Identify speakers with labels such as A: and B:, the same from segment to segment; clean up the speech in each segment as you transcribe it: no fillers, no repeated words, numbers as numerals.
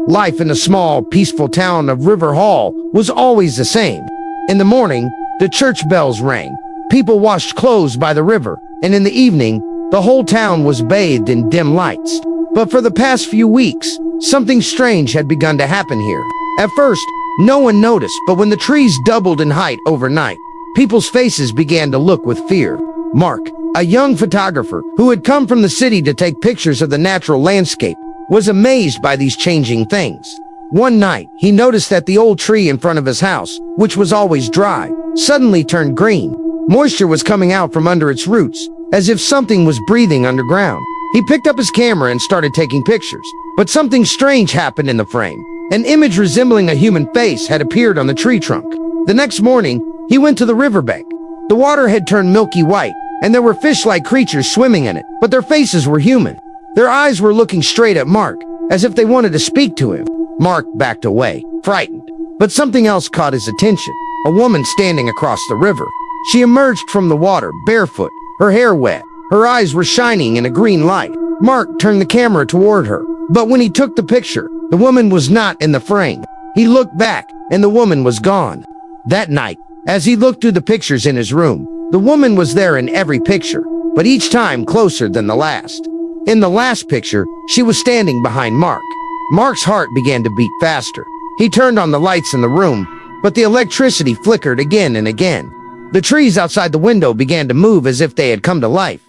A: Life in the small, peaceful town of River Hall was always the same. In the morning, the church bells rang. People washed clothes by the river, and in the evening, the whole town was bathed in dim lights. But for the past few weeks, something strange had begun to happen here. At first, no one noticed, but when the trees doubled in height overnight, people's faces began to look with fear. Mark, a young photographer who had come from the city to take pictures of the natural landscape, was amazed by these changing things. One night, he noticed that the old tree in front of his house, which was always dry, suddenly turned green. Moisture was coming out from under its roots, as if something was breathing underground. He picked up his camera and started taking pictures, but something strange happened in the frame. An image resembling a human face had appeared on the tree trunk. The next morning, he went to the riverbank. The water had turned milky white, and there were fish-like creatures swimming in it, but their faces were human. Their eyes were looking straight at Mark, as if they wanted to speak to him. Mark backed away, frightened. But something else caught his attention. A woman standing across the river. She emerged from the water, barefoot, her hair wet. Her eyes were shining in a green light. Mark turned the camera toward her, but when he took the picture, the woman was not in the frame. He looked back, and the woman was gone. That night, as he looked through the pictures in his room, the woman was there in every picture, but each time closer than the last. In the last picture, she was standing behind Mark. Mark's heart began to beat faster. He turned on the lights in the room, but the electricity flickered again and again. The trees outside the window began to move as if they had come to life.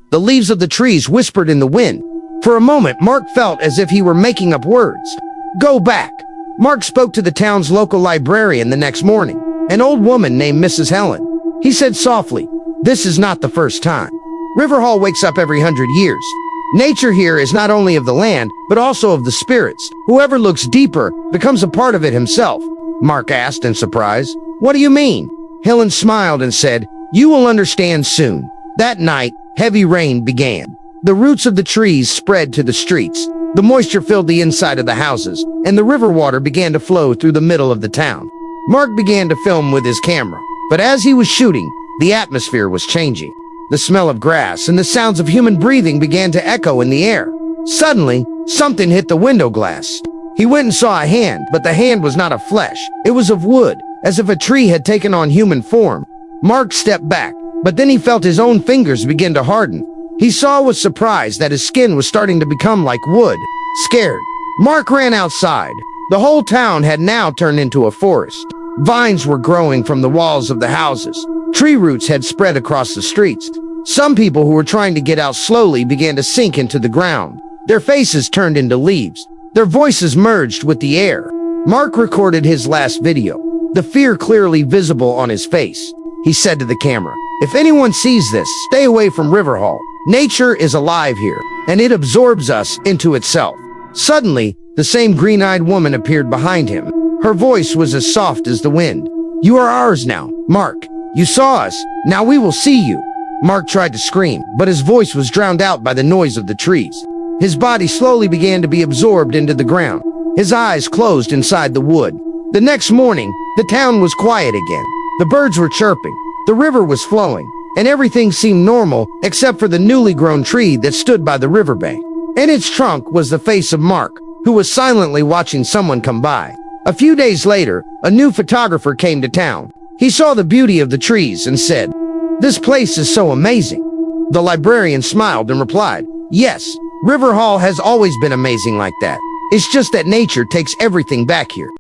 A: The leaves of the trees whispered in the wind. For a moment, Mark felt as if he were making up words. Go back. Mark spoke to the town's local librarian the next morning, an old woman named Mrs. Helen. He said softly, "This is not the first time. River Hall wakes up every 100 years. Nature here is not only of the land, but also of the spirits. Whoever looks deeper becomes a part of it himself." Mark asked in surprise, "What do you mean?" Helen smiled and said, "You will understand soon." That night, heavy rain began. The roots of the trees spread to the streets. The moisture filled the inside of the houses, and the river water began to flow through the middle of the town. Mark began to film with his camera, but as he was shooting, the atmosphere was changing. The smell of grass and the sounds of human breathing began to echo in the air. Suddenly, something hit the window glass. He went and saw a hand, but the hand was not of flesh. It was of wood, as if a tree had taken on human form. Mark stepped back, but then he felt his own fingers begin to harden. He saw with surprise that his skin was starting to become like wood. Scared, Mark ran outside. The whole town had now turned into a forest. Vines were growing from the walls of the houses. Tree roots had spread across the streets. Some people who were trying to get out slowly began to sink into the ground. Their faces turned into leaves. Their voices merged with the air. Mark recorded his last video, the fear clearly visible on his face. He said to the camera, "If anyone sees this, stay away from River Hall. Nature is alive here, and it absorbs us into itself." Suddenly, the same green-eyed woman appeared behind him. Her voice was as soft as the wind. "You are ours now, Mark. You saw us. Now we will see you." Mark tried to scream, but his voice was drowned out by the noise of the trees. His body slowly began to be absorbed into the ground. His eyes closed inside the wood. The next morning, the town was quiet again. The birds were chirping, the river was flowing, and everything seemed normal except for the newly grown tree that stood by the riverbank. In its trunk was the face of Mark, who was silently watching someone come by. A few days later, a new photographer came to town. He saw the beauty of the trees and said, "This place is so amazing." The librarian smiled and replied, "Yes, River Hall has always been amazing like that. It's just that nature takes everything back here."